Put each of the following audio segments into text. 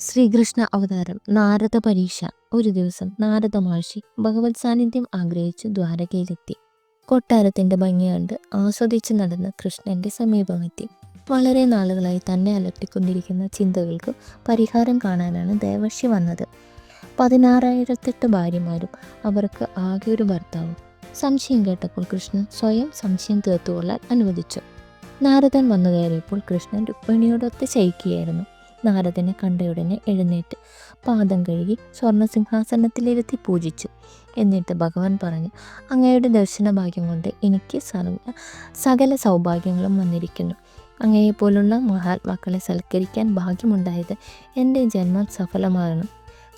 ശ്രീകൃഷ്ണ അവതാരം നാരദ പരീക്ഷ. ഒരു ദിവസം നാരദ മഹർഷി ഭഗവത് സാന്നിധ്യം ആഗ്രഹിച്ചു ദ്വാരകയിലെത്തി. കൊട്ടാരത്തിന്റെ ഭംഗി കണ്ട് ആസ്വദിച്ച് നടന്ന് കൃഷ്ണന്റെ സമീപമെത്തി. വളരെ നാളുകളായി തന്നെ അലട്ടിക്കൊണ്ടിരിക്കുന്ന ചിന്തകൾക്ക് പരിഹാരം കാണാനാണ് ദേവർഷി വന്നത്. 16,008 ഭാര്യമാരും അവർക്ക് ആകെ ഒരു ഭർത്താവും. സംശയം കേട്ടപ്പോൾ കൃഷ്ണൻ സ്വയം സംശയം തീർത്തുകൊള്ളാൻ അനുവദിച്ചു. നാരദൻ വന്നു കയറിയപ്പോൾ കൃഷ്ണൻ രുക്മിണിയോടൊത്ത് ശയിക്കുകയായിരുന്നു. നാരദനെ കണ്ടയുടനെ എഴുന്നേറ്റ് പാദം കഴുകി സ്വർണ്ണസിംഹാസനത്തിലിരുത്തി പൂജിച്ചു. എന്നിട്ട് ഭഗവാൻ പറഞ്ഞു, അങ്ങയുടെ ദർശന ഭാഗ്യം കൊണ്ട് എനിക്ക് സകല സൗഭാഗ്യങ്ങളും വന്നിരിക്കുന്നു. അങ്ങയെപ്പോലുള്ള മഹാത്മാക്കളെ സൽക്കരിക്കാൻ ഭാഗ്യമുണ്ടായത് എൻ്റെ ജന്മം സഫലമാകണം.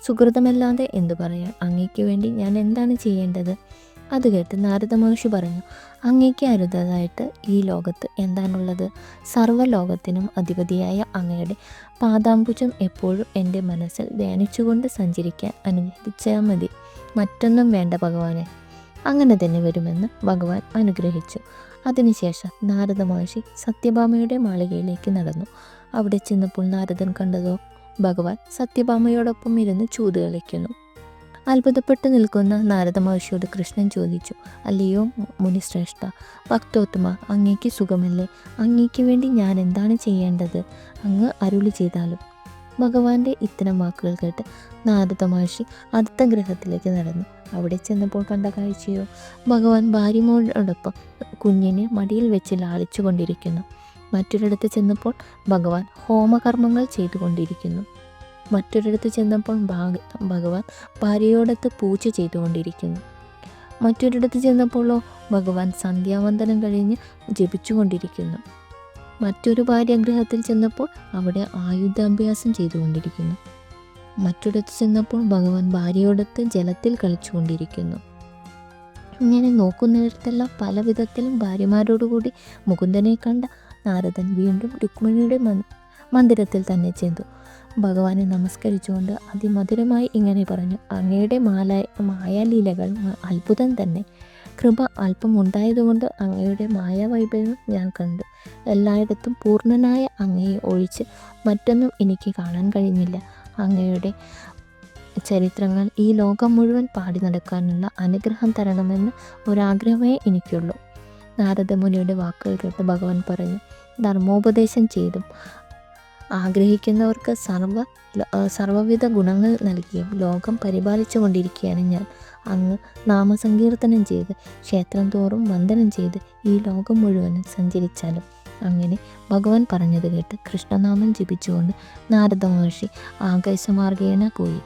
സുഹൃതമല്ലാതെ എന്തു പറയാം, അങ്ങയ്ക്ക് വേണ്ടി ഞാൻ എന്താണ് ചെയ്യേണ്ടത്? അത് കേട്ട് നാരദ മഹർഷി പറഞ്ഞു, അങ്ങയ്ക്ക് അരുതായിട്ട് ഈ ലോകത്ത് എന്താണുള്ളത്? സർവ്വലോകത്തിനും അധിപതിയായ അങ്ങയുടെ പാദാംബുജം എപ്പോഴും എൻ്റെ മനസ്സിൽ ധ്യാനിച്ചുകൊണ്ട് സഞ്ചരിക്കാൻ അനുഗ്രഹിച്ചാൽ മതി. മറ്റൊന്നും വേണ്ട ഭഗവാനെ. അങ്ങനെ തന്നെ വരുമെന്ന് ഭഗവാൻ അനുഗ്രഹിച്ചു. അതിനുശേഷം നാരദ മഹർഷി സത്യഭാമയുടെ മാളികയിലേക്ക് നടന്നു. അവിടെ ചെന്നപ്പോൾ നാരദൻ കണ്ടതോ ഭഗവാൻ സത്യഭാമയോടൊപ്പം ഇരുന്ന് ചൂത് കളിക്കുന്നു. അത്ഭുതപ്പെട്ടു നിൽക്കുന്ന നാരദ മഹർഷിയോട് കൃഷ്ണൻ ചോദിച്ചു, അല്ലയോ മുനിശ്രേഷ്ഠ, ഭക്തോത്തമ, അങ്ങേക്ക് സുഖമല്ലേ? അങ്ങേക്ക് വേണ്ടി ഞാൻ എന്താണ് ചെയ്യേണ്ടത്? അങ്ങ് അരുളി ചെയ്താലും. ഭഗവാന്റെ ഇത്തരം വാക്കുകൾ കേട്ട് നാരദ മഹർഷി അടുത്ത ഗ്രഹത്തിലേക്ക് നടന്നു. അവിടെ ചെന്നപ്പോൾ കണ്ട കാഴ്ചയോ, ഭഗവാൻ ഭാര്യയോടൊപ്പം കുഞ്ഞിനെ മടിയിൽ വെച്ച് ലാളിച്ചു കൊണ്ടിരിക്കുന്നു. മറ്റൊരിടത്ത് ചെന്നപ്പോൾ ഭഗവാൻ ഹോമകർമ്മങ്ങൾ ചെയ്തുകൊണ്ടിരിക്കുന്നു. മറ്റൊരിടത്ത് ചെന്നപ്പോൾ ഭഗവാൻ ഭാര്യയോടൊത്ത് പൂജ ചെയ്തുകൊണ്ടിരിക്കുന്നു. മറ്റൊരിടത്ത് ചെന്നപ്പോഴോ ഭഗവാൻ സന്ധ്യാവന്ദനം കഴിഞ്ഞ് ജപിച്ചുകൊണ്ടിരിക്കുന്നു. മറ്റൊരു ഭാര്യാഗൃഹത്തിൽ ചെന്നപ്പോൾ അവിടെ ആയുധാഭ്യാസം ചെയ്തുകൊണ്ടിരിക്കുന്നു. മറ്റൊരിടത്ത് ചെന്നപ്പോൾ ഭഗവാൻ ഭാര്യയോടൊത്ത് ജലത്തിൽ കളിച്ചുകൊണ്ടിരിക്കുന്നു. ഇങ്ങനെ നോക്കുന്നിടത്തെല്ലാം പല വിധത്തിലും ഭാര്യമാരോടുകൂടി മുകുന്ദനെ കണ്ട നാരദൻ വീണ്ടും രുക്മിണിയുടെ മന്ദിരത്തിൽ തന്നെ ചെന്നു. ഭഗവാനെ നമസ്കരിച്ചുകൊണ്ട് അതിമധുരമായി ഇങ്ങനെ പറഞ്ഞു, അങ്ങയുടെ മായാലീലകൾ അത്ഭുതം തന്നെ. കൃപ അല്പം ഉണ്ടായതുകൊണ്ട് അങ്ങയുടെ മായാവൈഭവം ഞാൻ കണ്ടു. എല്ലായിടത്തും പൂർണ്ണനായ അങ്ങയെ ഒഴിച്ച് മറ്റൊന്നും എനിക്ക് കാണാൻ കഴിഞ്ഞില്ല. അങ്ങയുടെ ചരിത്രങ്ങൾ ഈ ലോകം മുഴുവൻ പാടി നടക്കാനുള്ള അനുഗ്രഹം തരണമെന്ന് ഒരാഗ്രഹമേ എനിക്കുള്ളൂ. നാരദമുനിയുടെ വാക്കുകൾ കേട്ട് ഭഗവാൻ പറഞ്ഞു, ധർമ്മോപദേശം ചെയ്തും ആഗ്രഹിക്കുന്നവർക്ക് സർവ്വവിധ ഗുണങ്ങൾ നൽകിയും ലോകം പരിപാലിച്ചു കൊണ്ടിരിക്കുകയാണ് ഞാൻ. അങ്ങ് നാമസങ്കീർത്തനം ചെയ്ത് ക്ഷേത്രം തോറും വന്ദനം ചെയ്ത് ഈ ലോകം മുഴുവനും സഞ്ചരിച്ചാലും. അങ്ങനെ ഭഗവാൻ പറഞ്ഞത് കേട്ട് കൃഷ്ണനാമം ജപിച്ചുകൊണ്ട് നാരദ മഹർഷി ആകാശമാർഗേണ പോയി.